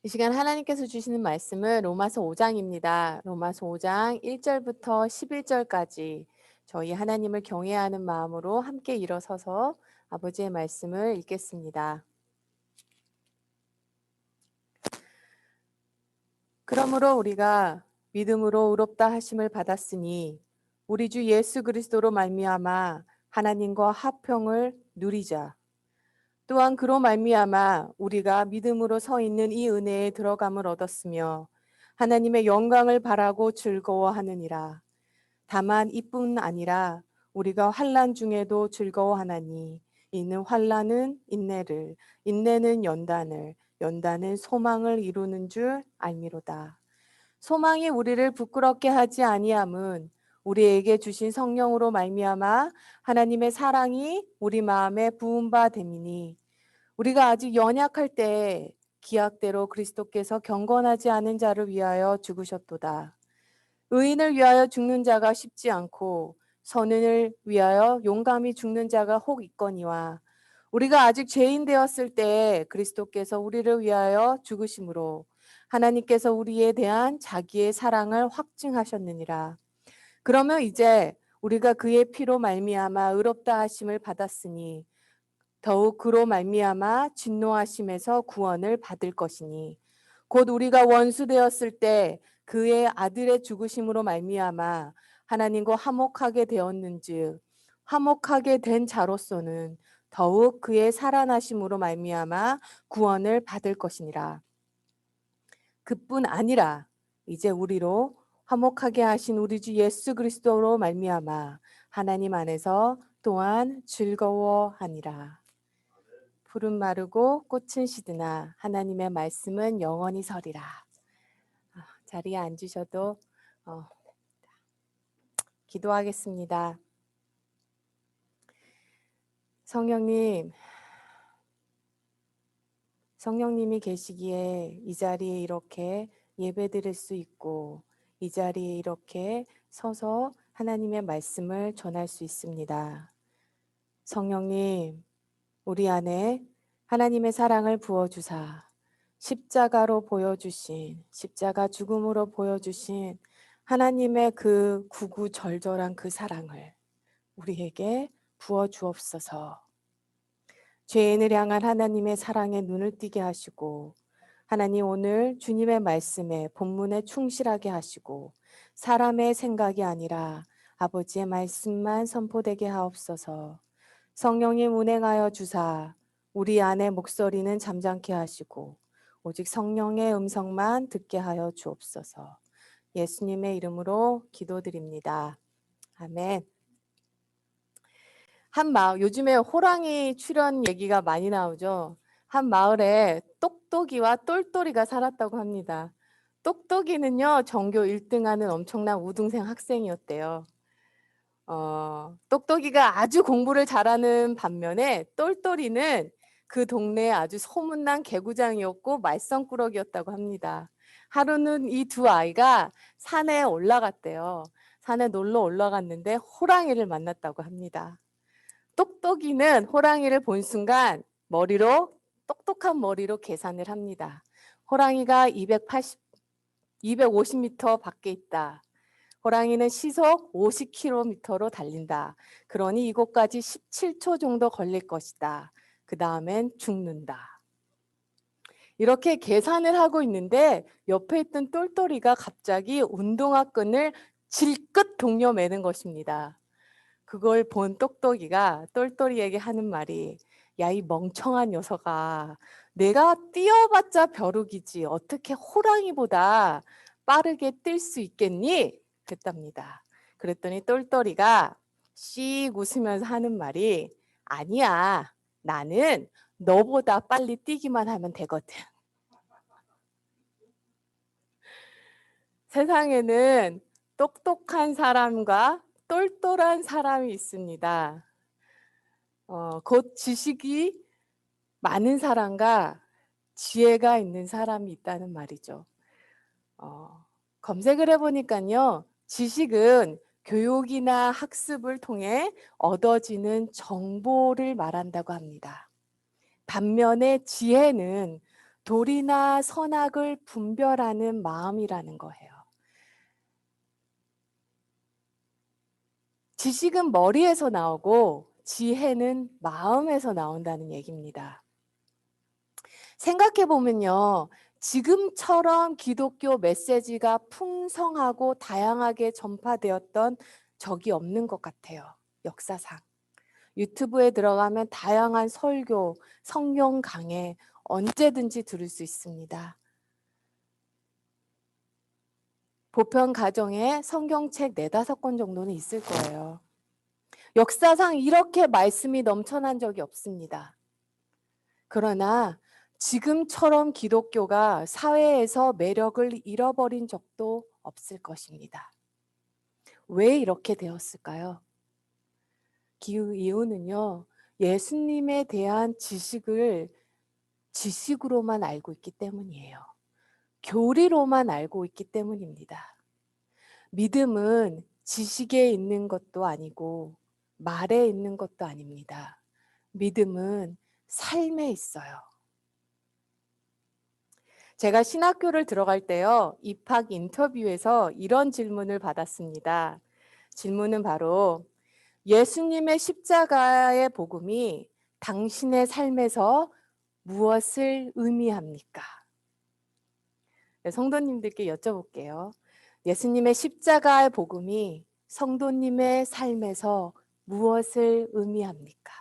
이 시간 하나님께서 주시는 말씀은 로마서 5장입니다. 로마서 5장 1절부터 11절까지 저희 하나님을 경외하는 마음으로 함께 일어서서 아버지의 말씀을 읽겠습니다. 그러므로 우리가 믿음으로 의롭다 하심을 받았으니 우리 주 예수 그리스도로 말미암아 하나님과 화평을 누리자. 또한 그로 말미암아 우리가 믿음으로 서 있는 이 은혜에 들어감을 얻었으며 하나님의 영광을 바라고 즐거워하느니라. 다만 이뿐 아니라 우리가 환난 중에도 즐거워하나니 이는 환난은 인내를, 인내는 연단을, 연단은 소망을 이루는 줄 알미로다. 소망이 우리를 부끄럽게 하지 아니함은 우리에게 주신 성령으로 말미암아 하나님의 사랑이 우리 마음에 부은 바 됨이니 우리가 아직 연약할 때 기약대로 그리스도께서 경건하지 않은 자를 위하여 죽으셨도다. 의인을 위하여 죽는 자가 쉽지 않고 선인을 위하여 용감히 죽는 자가 혹 있거니와 우리가 아직 죄인 되었을 때 그리스도께서 우리를 위하여 죽으심으로 하나님께서 우리에 대한 자기의 사랑을 확증하셨느니라. 그러면 이제 우리가 그의 피로 말미암아 의롭다 하심을 받았으니 더욱 그로 말미암아 진노하심에서 구원을 받을 것이니 곧 우리가 원수 되었을 때 그의 아들의 죽으심으로 말미암아 하나님과 화목하게 되었는즉 화목하게 된 자로서는 더욱 그의 살아나심으로 말미암아 구원을 받을 것이니라. 그뿐 아니라 이제 우리로 화목하게 하신 우리 주 예수 그리스도로 말미암아 하나님 안에서 또한 즐거워하니라. 푸른 마르고 꽃은 시드나 하나님의 말씀은 영원히 서리라. 자리에 앉으셔도 기도하겠습니다. 성령님이 계시기에 이 자리에 이렇게 예배드릴 수 있고 이 자리에 이렇게 서서 하나님의 말씀을 전할 수 있습니다. 성령님, 우리 안에 하나님의 사랑을 부어주사 십자가로 보여주신 십자가 죽음으로 보여주신 하나님의 그 구구절절한 그 사랑을 우리에게 부어 주옵소서. 죄인을 향한 하나님의 사랑에 눈을 띄게 하시고 하나님 오늘 주님의 말씀에 본문에 충실하게 하시고 사람의 생각이 아니라 아버지의 말씀만 선포되게 하옵소서. 성령님 운행하여 주사 우리 안의 목소리는 잠잠케 하시고 오직 성령의 음성만 듣게 하여 주옵소서. 예수님의 이름으로 기도드립니다. 아멘. 한 마을, 요즘에 호랑이 출연 얘기가 많이 나오죠. 한 마을에 똑똑이와 똘똘이가 살았다고 합니다. 똑똑이는요, 전교 1등하는 엄청난 우등생 학생이었대요. 똑똑이가 아주 공부를 잘하는 반면에 똘똘이는 그 동네에 아주 소문난 개구장이었고 말썽꾸러기였다고 합니다. 하루는 이 두 아이가 산에 올라갔대요. 산에 놀러 올라갔는데 호랑이를 만났다고 합니다. 똑똑이는 호랑이를 본 순간 똑똑한 머리로 계산을 합니다. 호랑이가 250m 밖에 있다. 호랑이는 시속 50km로 달린다. 그러니 이곳까지 17초 정도 걸릴 것이다. 그 다음엔 죽는다. 이렇게 계산을 하고 있는데 옆에 있던 똘똘이가 갑자기 운동화 끈을 질끗 동여매는 것입니다. 그걸 본 똑똑이가 똘똘이에게 하는 말이 야, 이 멍청한 녀석아, 내가 뛰어봤자 벼룩이지 어떻게 호랑이보다 빠르게 뛸 수 있겠니? 그랬답니다. 그랬더니 똘똘이가 씩 웃으면서 하는 말이 아니야, 나는 너보다 빨리 뛰기만 하면 되거든. 세상에는 똑똑한 사람과 똘똘한 사람이 있습니다. 곧 지식이 많은 사람과 지혜가 있는 사람이 있다는 말이죠. 검색을 해보니까요. 지식은 교육이나 학습을 통해 얻어지는 정보를 말한다고 합니다. 반면에 지혜는 도리나 선악을 분별하는 마음이라는 거예요. 지식은 머리에서 나오고 지혜는 마음에서 나온다는 얘기입니다. 생각해 보면요. 지금처럼 기독교 메시지가 풍성하고 다양하게 전파되었던 적이 없는 것 같아요. 역사상. 유튜브에 들어가면 다양한 설교, 성경 강해 언제든지 들을 수 있습니다. 보편 가정에 성경책 4-5권 정도는 있을 거예요. 역사상 이렇게 말씀이 넘쳐난 적이 없습니다. 그러나 지금처럼 기독교가 사회에서 매력을 잃어버린 적도 없을 것입니다. 왜 이렇게 되었을까요? 이유는요, 예수님에 대한 지식을 지식으로만 알고 있기 때문이에요. 교리로만 알고 있기 때문입니다. 믿음은 지식에 있는 것도 아니고 말에 있는 것도 아닙니다. 믿음은 삶에 있어요. 제가 신학교를 들어갈 때요, 입학 인터뷰에서 이런 질문을 받았습니다. 질문은 바로 예수님의 십자가의 복음이 당신의 삶에서 무엇을 의미합니까? 네, 성도님들께 여쭤볼게요. 예수님의 십자가의 복음이 성도님의 삶에서 무엇을 의미합니까?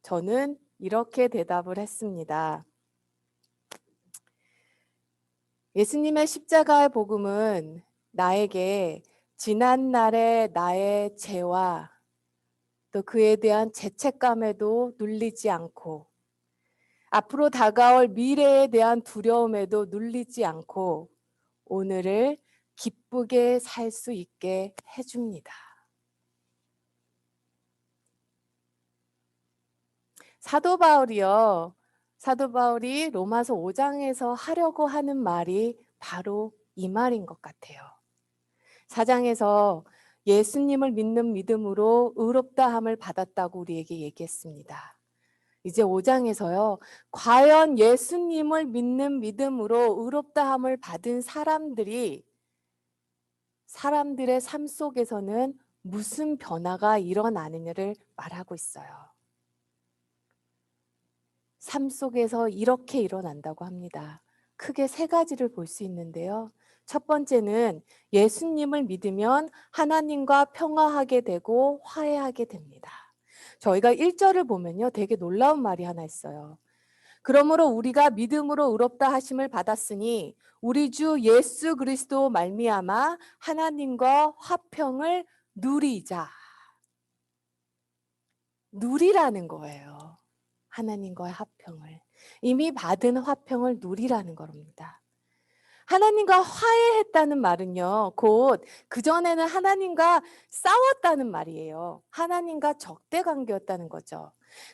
저는 이렇게 대답을 했습니다. 예수님의 십자가의 복음은 나에게 지난 날의 나의 죄와 또 그에 대한 죄책감에도 눌리지 않고 앞으로 다가올 미래에 대한 두려움에도 눌리지 않고 오늘을 기쁘게 살 수 있게 해줍니다. 사도 바울이 로마서 5장에서 하려고 하는 말이 바로 이 말인 것 같아요. 4장에서 예수님을 믿는 믿음으로 의롭다함을 받았다고 우리에게 얘기했습니다. 이제 5장에서요. 과연 예수님을 믿는 믿음으로 의롭다함을 받은 사람들의 삶 속에서는 무슨 변화가 일어나느냐를 말하고 있어요. 삶 속에서 이렇게 일어난다고 합니다. 크게 3가지를 볼 수 있는데요. 첫 번째는 예수님을 믿으면 하나님과 평화하게 되고 화해하게 됩니다. 저희가 1절을 보면요. 되게 놀라운 말이 하나 있어요. 그러므로 우리가 믿음으로 의롭다 하심을 받았으니 우리 주 예수 그리스도 말미암아 하나님과 화평을 누리자. 누리라는 거예요. 하나님과의 화평을. 이미 받은 화평을 누리라는 겁니다. 하나님과 화해했다는 말은요, 곧 그전에는 하나님과 싸웠다는 말이에요. 하나님과 적대 관계였다는 거죠.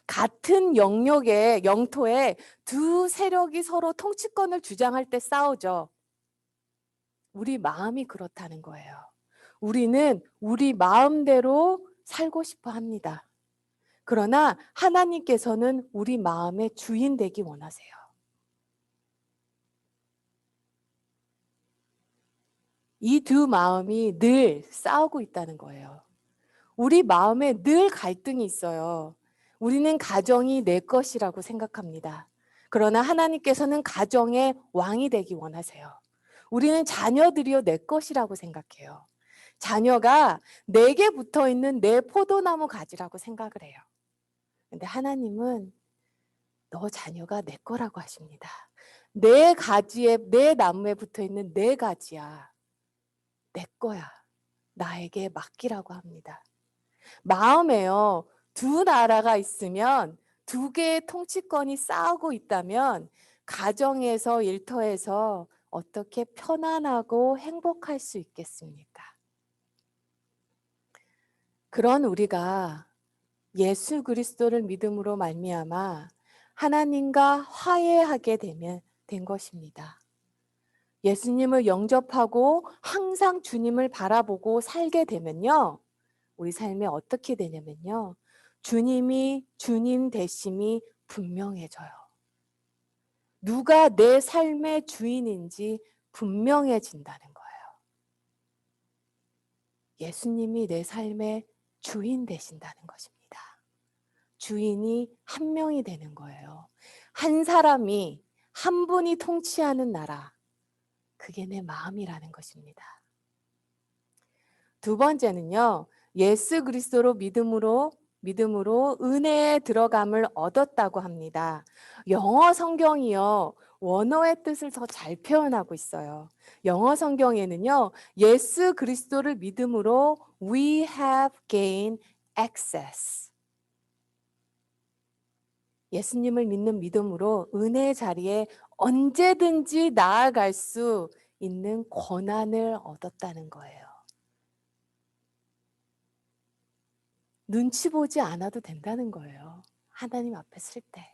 같은 영토에 두 세력이 서로 통치권을 주장할 때 싸우죠. 우리 마음이 그렇다는 거예요. 우리는 우리 마음대로 살고 싶어 합니다. 그러나 하나님께서는 우리 마음의 주인 되기 원하세요. 이 두 마음이 늘 싸우고 있다는 거예요. 우리 마음에 늘 갈등이 있어요. 우리는 가정이 내 것이라고 생각합니다. 그러나 하나님께서는 가정의 왕이 되기 원하세요. 우리는 자녀들이요 내 것이라고 생각해요. 자녀가 내게 붙어 있는 내 포도나무 가지라고 생각을 해요. 근데 하나님은 너 자녀가 내 거라고 하십니다. 내 나무에 붙어 있는 내 가지야. 내 거야. 나에게 맡기라고 합니다. 마음에요. 두 나라가 있으면 두 개의 통치권이 싸우고 있다면 가정에서 일터에서 어떻게 편안하고 행복할 수 있겠습니까? 그런 우리가 예수 그리스도를 믿음으로 말미암아 하나님과 화해하게 된 것입니다. 예수님을 영접하고 항상 주님을 바라보고 살게 되면요. 우리 삶에 어떻게 되냐면요. 주님이 주님 되심이 분명해져요. 누가 내 삶의 주인인지 분명해진다는 거예요. 예수님이 내 삶의 주인 되신다는 것입니다. 주인이 한 명이 되는 거예요. 한 사람이, 한 분이 통치하는 나라, 그게 내 마음이라는 것입니다. 두 번째는요, 예수 그리스도로 믿음으로 은혜에 들어감을 얻었다고 합니다. 영어 성경이요, 원어의 뜻을 더 잘 표현하고 있어요. 영어 성경에는요, 예수 그리스도를 믿음으로 we have gained access. 예수님을 믿는 믿음으로 은혜의 자리에 언제든지 나아갈 수 있는 권한을 얻었다는 거예요. 눈치 보지 않아도 된다는 거예요. 하나님 앞에 설 때.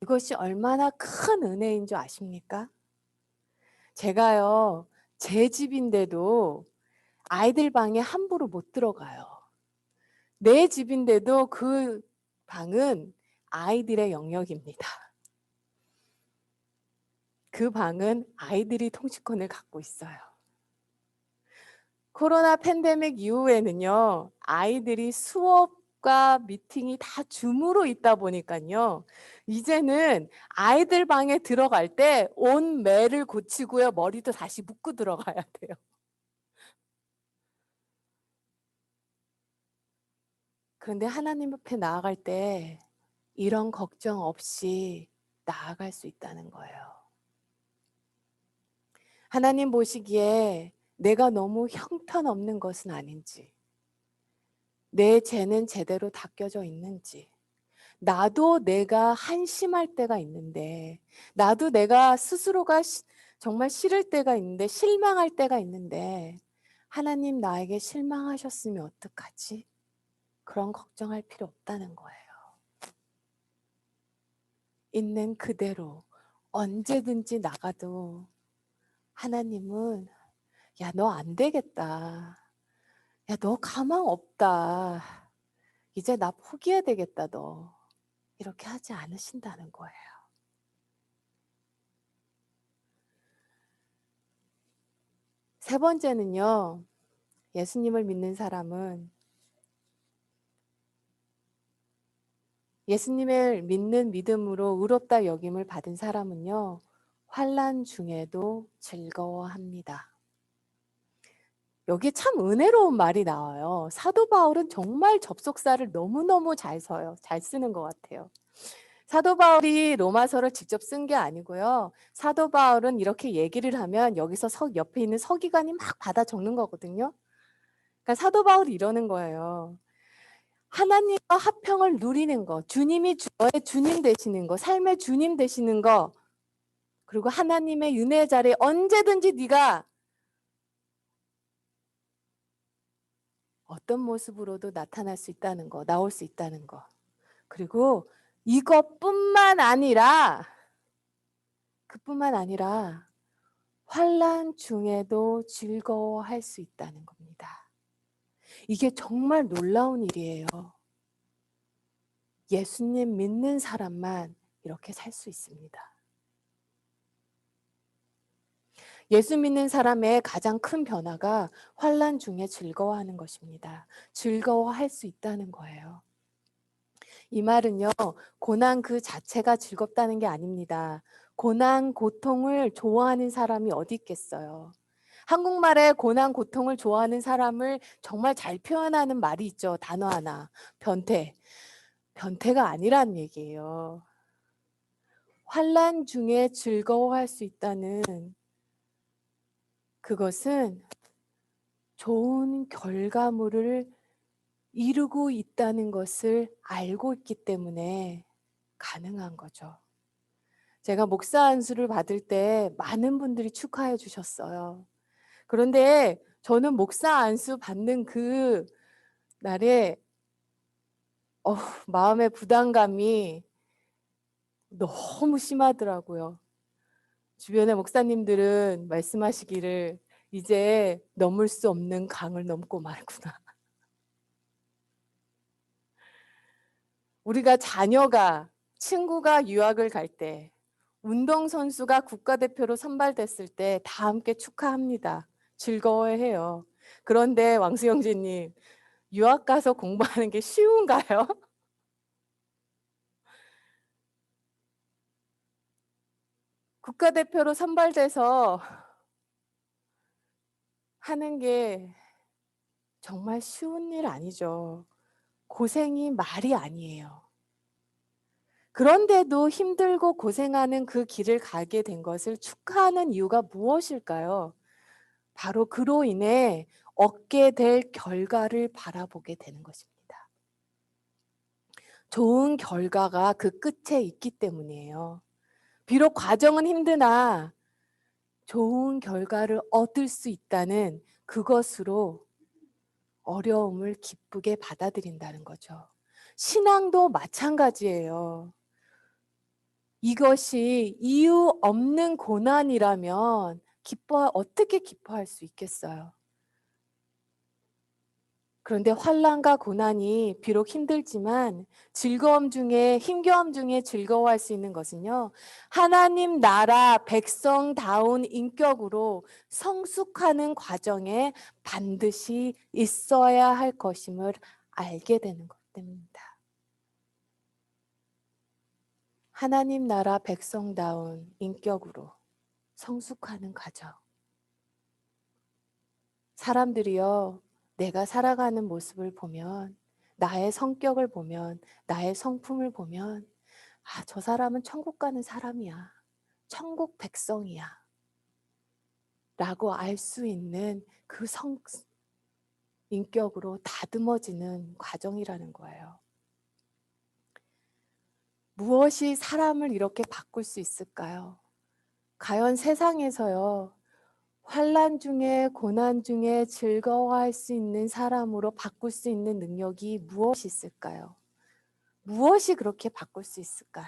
이것이 얼마나 큰 은혜인 줄 아십니까? 제가요, 제 집인데도 아이들 방에 함부로 못 들어가요. 내 집인데도 그 방은 아이들의 영역입니다. 그 방은 아이들이 통치권을 갖고 있어요. 코로나 팬데믹 이후에는요, 아이들이 수업과 미팅이 다 줌으로 있다 보니까요, 이제는 아이들 방에 들어갈 때 온 매를 고치고요, 머리도 다시 묶고 들어가야 돼요. 그런데 하나님 앞에 나아갈 때 이런 걱정 없이 나아갈 수 있다는 거예요. 하나님 보시기에 내가 너무 형편없는 것은 아닌지, 내 죄는 제대로 닦여져 있는지, 나도 내가 한심할 때가 있는데, 나도 내가 스스로가 정말 싫을 때가 있는데, 실망할 때가 있는데, 하나님 나에게 실망하셨으면 어떡하지? 그런 걱정할 필요 없다는 거예요. 있는 그대로 언제든지 나가도 하나님은 야, 너 안 되겠다. 야, 너 가망 없다. 이제 나 포기해야 되겠다, 너. 이렇게 하지 않으신다는 거예요. 세 번째는요, 예수님을 믿는 사람은 예수님을 믿는 믿음으로 의롭다 여김을 받은 사람은요, 환난 중에도 즐거워합니다. 여기 참 은혜로운 말이 나와요. 사도 바울은 정말 접속사를 너무너무 잘 써요. 잘 쓰는 것 같아요. 사도 바울이 로마서를 직접 쓴 게 아니고요. 사도 바울은 이렇게 얘기를 하면 여기서 옆에 있는 서기관이 막 받아 적는 거거든요. 그러니까 사도 바울이 이러는 거예요. 하나님과 화평을 누리는 거, 주님이 저의 주님 되시는 거, 삶의 주님 되시는 거, 그리고 하나님의 은혜 자리에 언제든지 네가 어떤 모습으로도 나타날 수 있다는 거, 나올 수 있다는 거. 그리고 이것뿐만 아니라 그뿐만 아니라 환난 중에도 즐거워할 수 있다는 겁니다. 이게 정말 놀라운 일이에요. 예수님 믿는 사람만 이렇게 살 수 있습니다. 예수 믿는 사람의 가장 큰 변화가 환난 중에 즐거워하는 것입니다. 즐거워할 수 있다는 거예요. 이 말은요, 고난 그 자체가 즐겁다는 게 아닙니다. 고난, 고통을 좋아하는 사람이 어디 있겠어요. 한국말에 고난, 고통을 좋아하는 사람을 정말 잘 표현하는 말이 있죠. 단어 하나. 변태. 변태가 아니란 얘기예요. 환난 중에 즐거워할 수 있다는 그것은 좋은 결과물을 이루고 있다는 것을 알고 있기 때문에 가능한 거죠. 제가 목사 안수를 받을 때 많은 분들이 축하해 주셨어요. 그런데 저는 목사 안수 받는 그 날에 마음의 부담감이 너무 심하더라고요. 주변의 목사님들은 말씀하시기를 이제 넘을 수 없는 강을 넘고 말구나. 우리가 자녀가, 친구가 유학을 갈 때, 운동선수가 국가대표로 선발됐을 때 다 함께 축하합니다. 즐거워해요. 그런데 왕수영재님, 유학 가서 공부하는 게 쉬운가요? 국가대표로 선발돼서 하는 게 정말 쉬운 일 아니죠. 고생이 말이 아니에요. 그런데도 힘들고 고생하는 그 길을 가게 된 것을 축하하는 이유가 무엇일까요? 바로 그로 인해 얻게 될 결과를 바라보게 되는 것입니다. 좋은 결과가 그 끝에 있기 때문이에요. 비록 과정은 힘드나 좋은 결과를 얻을 수 있다는 그것으로 어려움을 기쁘게 받아들인다는 거죠. 신앙도 마찬가지예요. 이것이 이유 없는 고난이라면 어떻게 기뻐할 수 있겠어요? 그런데 환난과 고난이 비록 힘들지만 힘겨움 중에 즐거워할 수 있는 것은요. 하나님 나라 백성다운 인격으로 성숙하는 과정에 반드시 있어야 할 것임을 알게 되는 것 때문입니다. 하나님 나라 백성다운 인격으로 성숙하는 과정. 사람들이요, 내가 살아가는 모습을 보면, 나의 성격을 보면, 나의 성품을 보면, 아, 저 사람은 천국 가는 사람이야. 천국 백성이야. 라고 알 수 있는 그 인격으로 다듬어지는 과정이라는 거예요. 무엇이 사람을 이렇게 바꿀 수 있을까요? 과연 세상에서요, 환난 중에 고난 중에 즐거워할 수 있는 사람으로 바꿀 수 있는 능력이 무엇이 있을까요? 무엇이 그렇게 바꿀 수 있을까요?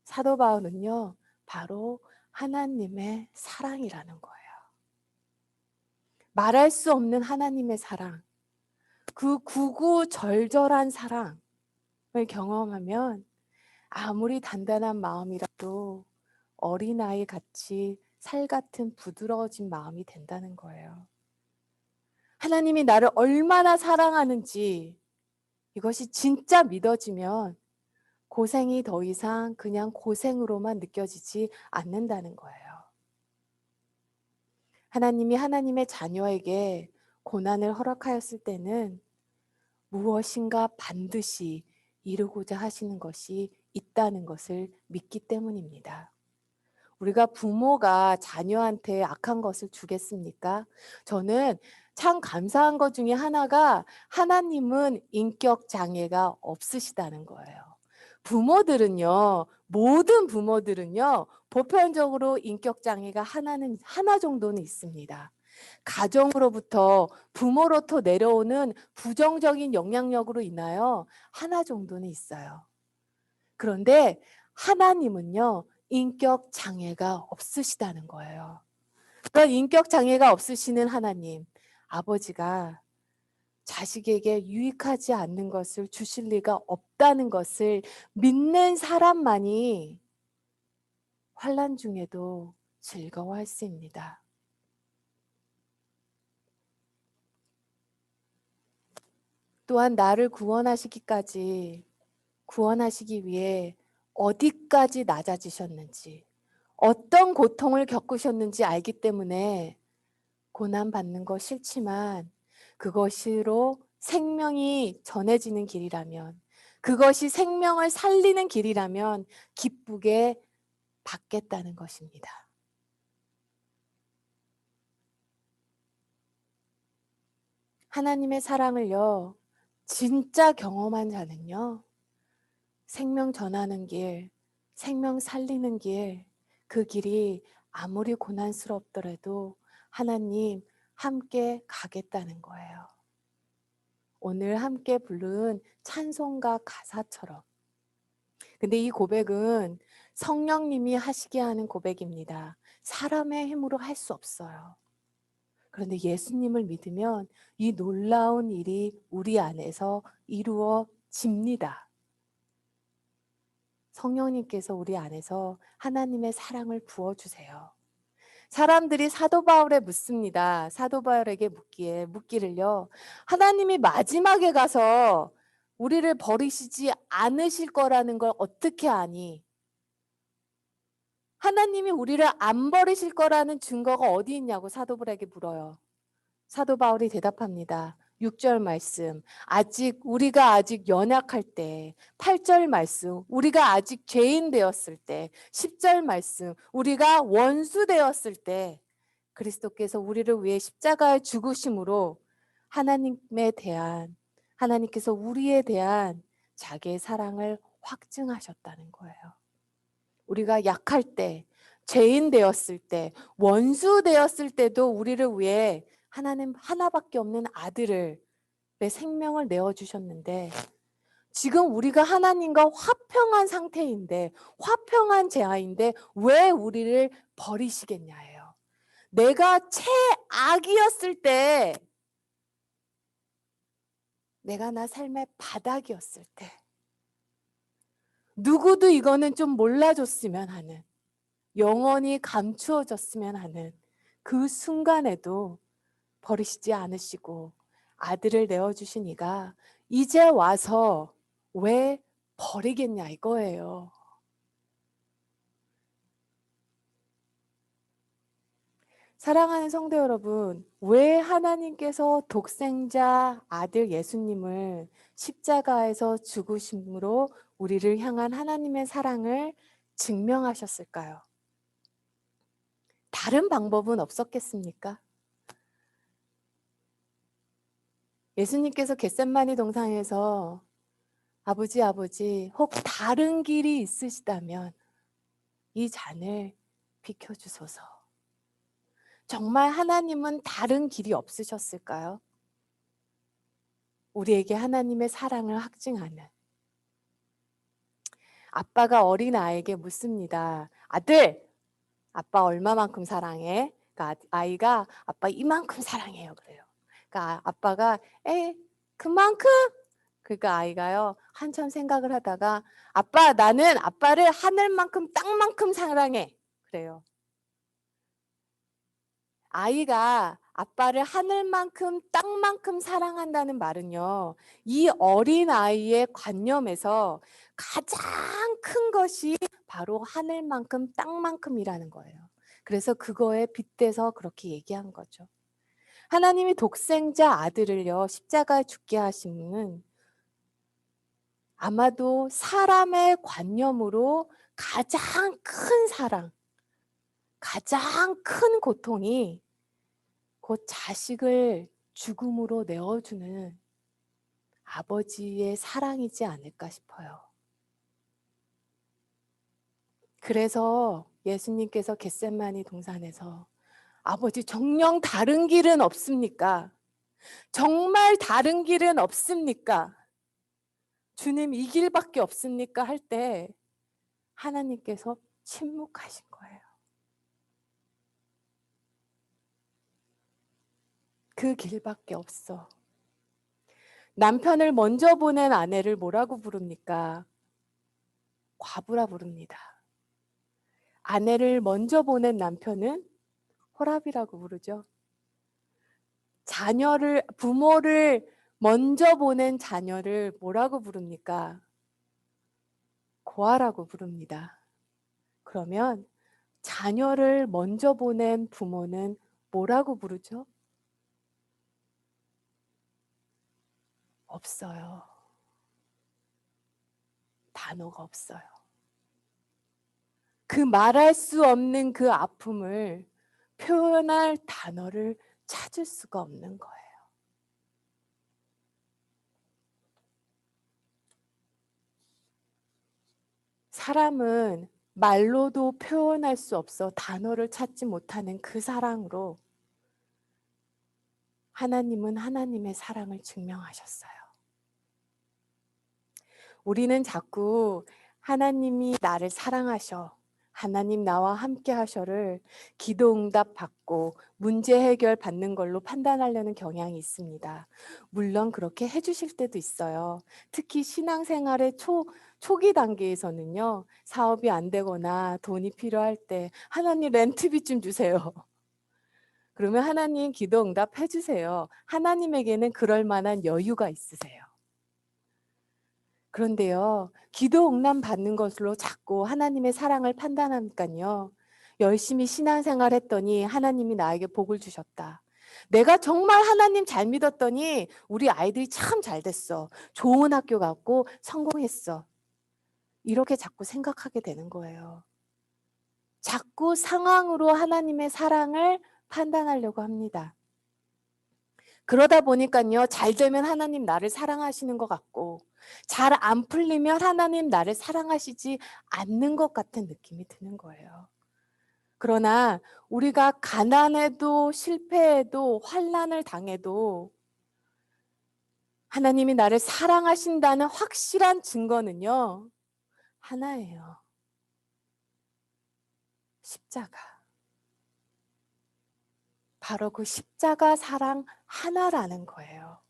사도 바울은요, 바로 하나님의 사랑이라는 거예요. 말할 수 없는 하나님의 사랑, 그 구구절절한 사랑을 경험하면 아무리 단단한 마음이라도 어린아이 같이 살 같은 부드러워진 마음이 된다는 거예요. 하나님이 나를 얼마나 사랑하는지 이것이 진짜 믿어지면 고생이 더 이상 그냥 고생으로만 느껴지지 않는다는 거예요. 하나님이 하나님의 자녀에게 고난을 허락하였을 때는 무엇인가 반드시 이루고자 하시는 것이 있다는 것을 믿기 때문입니다. 우리가 부모가 자녀한테 악한 것을 주겠습니까? 저는 참 감사한 것 중에 하나가 하나님은 인격 장애가 없으시다는 거예요. 모든 부모들은요, 보편적으로 인격 장애가 하나 정도는 있습니다. 가정으로부터 부모로부터 내려오는 부정적인 영향력으로 인하여 하나 정도는 있어요. 그런데 하나님은요, 인격 장애가 없으시다는 거예요. 그런 인격 장애가 없으시는 하나님, 아버지가 자식에게 유익하지 않는 것을 주실 리가 없다는 것을 믿는 사람만이 환난 중에도 즐거워할 수 있습니다. 또한 나를 구원하시기 위해 어디까지 낮아지셨는지, 어떤 고통을 겪으셨는지 알기 때문에 고난받는 거 싫지만 그것으로 생명이 전해지는 길이라면, 그것이 생명을 살리는 길이라면 기쁘게 받겠다는 것입니다. 하나님의 사랑을요, 진짜 경험한 자는요, 생명 전하는 길, 생명 살리는 길, 그 길이 아무리 고난스럽더라도 하나님 함께 가겠다는 거예요. 오늘 함께 부른 찬송가 가사처럼. 근데 이 고백은 성령님이 하시게 하는 고백입니다. 사람의 힘으로 할 수 없어요. 그런데 예수님을 믿으면 이 놀라운 일이 우리 안에서 이루어집니다. 성령님께서 우리 안에서 하나님의 사랑을 부어주세요. 사람들이 사도 바울에 묻습니다. 사도 바울에게 묻기를요. 하나님이 마지막에 가서 우리를 버리시지 않으실 거라는 걸 어떻게 아니? 하나님이 우리를 안 버리실 거라는 증거가 어디 있냐고 사도 바울에게 물어요. 사도 바울이 대답합니다. 6절 말씀, 우리가 아직 연약할 때, 8절 말씀, 우리가 아직 죄인 되었을 때, 10절 말씀, 우리가 원수 되었을 때, 그리스도께서 우리를 위해 십자가에 죽으심으로 하나님께서 우리에 대한 자기의 사랑을 확증하셨다는 거예요. 우리가 약할 때, 죄인 되었을 때, 원수 되었을 때도 우리를 위해 하나님 하나밖에 없는 아들을 내 생명을 내어주셨는데 지금 우리가 하나님과 화평한 상태인데 화평한 재하인데 왜 우리를 버리시겠냐예요. 내가 최악이었을 때 내가 나 삶의 바닥이었을 때 누구도 이거는 좀 몰라줬으면 하는 영원히 감추어졌으면 하는 그 순간에도 버리시지 않으시고 아들을 내어주신 이가 이제 와서 왜 버리겠냐 이거예요. 사랑하는 성도 여러분, 왜 하나님께서 독생자 아들 예수님을 십자가에서 죽으심으로 우리를 향한 하나님의 사랑을 증명하셨을까요? 다른 방법은 없었겠습니까? 예수님께서 겟셋마니 동상에서 아버지, 혹 다른 길이 있으시다면 이 잔을 비켜주소서. 정말 하나님은 다른 길이 없으셨을까요? 우리에게 하나님의 사랑을 확증하는. 아빠가 어린 아이에게 묻습니다. 아들, 아빠 얼마만큼 사랑해? 그러니까 아이가 아빠 이만큼 사랑해요. 그래요. 그러니까 아빠가 그만큼? 그러니까 아이가요 한참 생각을 하다가 아빠 나는 아빠를 하늘만큼 땅만큼 사랑해. 그래요. 아이가 아빠를 하늘만큼 땅만큼 사랑한다는 말은요. 이 어린아이의 관념에서 가장 큰 것이 바로 하늘만큼 땅만큼이라는 거예요. 그래서 그거에 빗대서 그렇게 얘기한 거죠. 하나님이 독생자 아들을요. 십자가에 죽게 하시는 아마도 사람의 관념으로 가장 큰 사랑, 가장 큰 고통이 곧 자식을 죽음으로 내어주는 아버지의 사랑이지 않을까 싶어요. 그래서 예수님께서 겟셋마니 동산에서 아버지 정녕 다른 길은 없습니까? 정말 다른 길은 없습니까? 주님 이 길밖에 없습니까? 할 때 하나님께서 침묵하신 거예요. 그 길밖에 없어. 남편을 먼저 보낸 아내를 뭐라고 부릅니까? 과부라 부릅니다. 아내를 먼저 보낸 남편은 호랍이라고 부르죠. 부모를 먼저 보낸 자녀를 뭐라고 부릅니까? 고아라고 부릅니다. 그러면 자녀를 먼저 보낸 부모는 뭐라고 부르죠? 없어요. 단어가 없어요. 그 말할 수 없는 그 아픔을 표현할 단어를 찾을 수가 없는 거예요. 사람은 말로도 표현할 수 없어 단어를 찾지 못하는 그 사랑으로 하나님은 하나님의 사랑을 증명하셨어요. 우리는 자꾸 하나님이 나를 사랑하셔. 하나님 나와 함께 하셔를 기도 응답 받고 문제 해결 받는 걸로 판단하려는 경향이 있습니다. 물론 그렇게 해주실 때도 있어요. 특히 신앙생활의 초기 단계에서는요, 사업이 안 되거나 돈이 필요할 때 하나님 렌트비 좀 주세요. 그러면 하나님 기도 응답해 주세요. 하나님에게는 그럴 만한 여유가 있으세요. 그런데요, 기도 응답 받는 것으로 자꾸 하나님의 사랑을 판단하니까요, 열심히 신앙생활 했더니 하나님이 나에게 복을 주셨다. 내가 정말 하나님 잘 믿었더니 우리 아이들이 참 잘 됐어. 좋은 학교 갔고 성공했어. 이렇게 자꾸 생각하게 되는 거예요. 자꾸 상황으로 하나님의 사랑을 판단하려고 합니다. 그러다 보니까요, 잘 되면 하나님 나를 사랑하시는 것 같고, 잘 안 풀리면 하나님 나를 사랑하시지 않는 것 같은 느낌이 드는 거예요. 그러나 우리가 가난해도 실패해도 환난을 당해도 하나님이 나를 사랑하신다는 확실한 증거는요, 하나예요. 십자가. 바로 그 십자가 사랑 하나라는 거예요.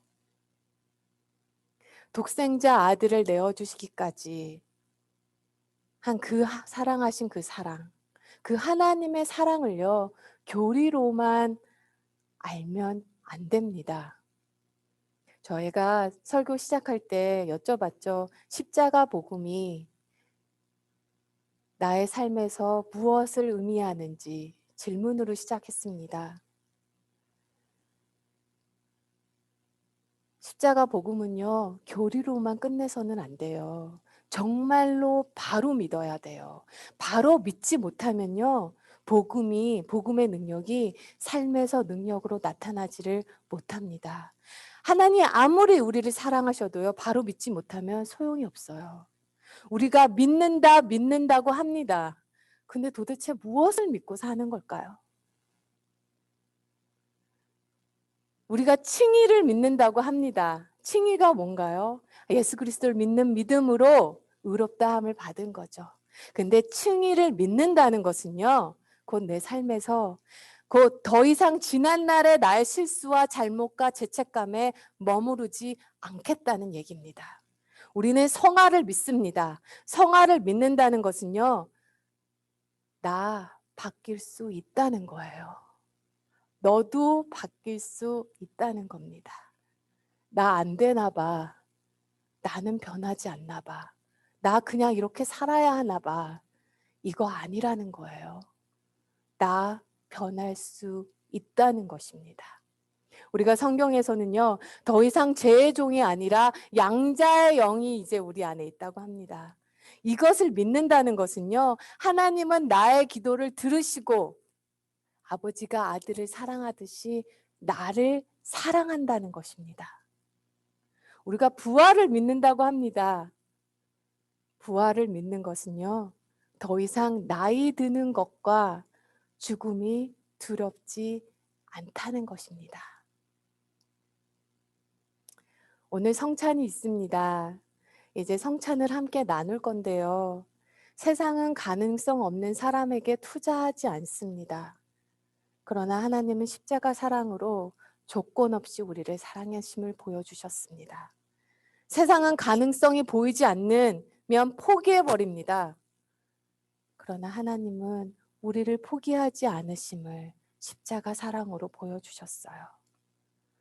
독생자 아들을 내어주시기까지 한 그 사랑하신 그 사랑, 그 하나님의 사랑을요, 교리로만 알면 안 됩니다. 저희가 설교 시작할 때 여쭤봤죠. 십자가 복음이 나의 삶에서 무엇을 의미하는지 질문으로 시작했습니다. 십자가 복음은요, 교리로만 끝내서는 안 돼요. 정말로 바로 믿어야 돼요. 바로 믿지 못하면요, 복음의 능력이 삶에서 능력으로 나타나지를 못합니다. 하나님 아무리 우리를 사랑하셔도요, 바로 믿지 못하면 소용이 없어요. 우리가 믿는다고 합니다. 근데 도대체 무엇을 믿고 사는 걸까요? 우리가 칭의를 믿는다고 합니다. 칭의가 뭔가요? 예수 그리스도를 믿는 믿음으로 의롭다함을 받은 거죠. 근데 칭의를 믿는다는 것은요, 곧 내 삶에서 곧 더 이상 지난날의 나의 실수와 잘못과 죄책감에 머무르지 않겠다는 얘기입니다. 우리는 성화를 믿습니다. 성화를 믿는다는 것은요, 나 바뀔 수 있다는 거예요. 너도 바뀔 수 있다는 겁니다. 나 안 되나 봐. 나는 변하지 않나 봐. 나 그냥 이렇게 살아야 하나 봐. 이거 아니라는 거예요. 나 변할 수 있다는 것입니다. 우리가 성경에서는요, 더 이상 죄의 종이 아니라 양자의 영이 이제 우리 안에 있다고 합니다. 이것을 믿는다는 것은요, 하나님은 나의 기도를 들으시고 아버지가 아들을 사랑하듯이 나를 사랑한다는 것입니다. 우리가 부활을 믿는다고 합니다. 부활을 믿는 것은요, 더 이상 나이 드는 것과 죽음이 두렵지 않다는 것입니다. 오늘 성찬이 있습니다. 이제 성찬을 함께 나눌 건데요. 세상은 가능성 없는 사람에게 투자하지 않습니다. 그러나 하나님은 십자가 사랑으로 조건 없이 우리를 사랑하심을 보여주셨습니다. 세상은 가능성이 보이지 않으면 포기해버립니다. 그러나 하나님은 우리를 포기하지 않으심을 십자가 사랑으로 보여주셨어요.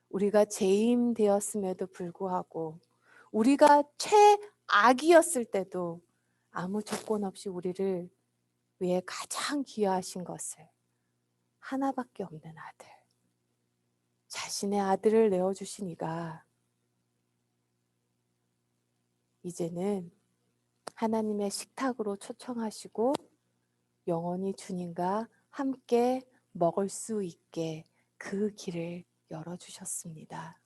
우리가 죄인 되었음에도 불구하고 우리가 최악이었을 때도 아무 조건 없이 우리를 위해 가장 귀하신 것을 하나밖에 없는 아들, 자신의 아들을 내어주신 이가 이제는 하나님의 식탁으로 초청하시고 영원히 주님과 함께 먹을 수 있게 그 길을 열어주셨습니다.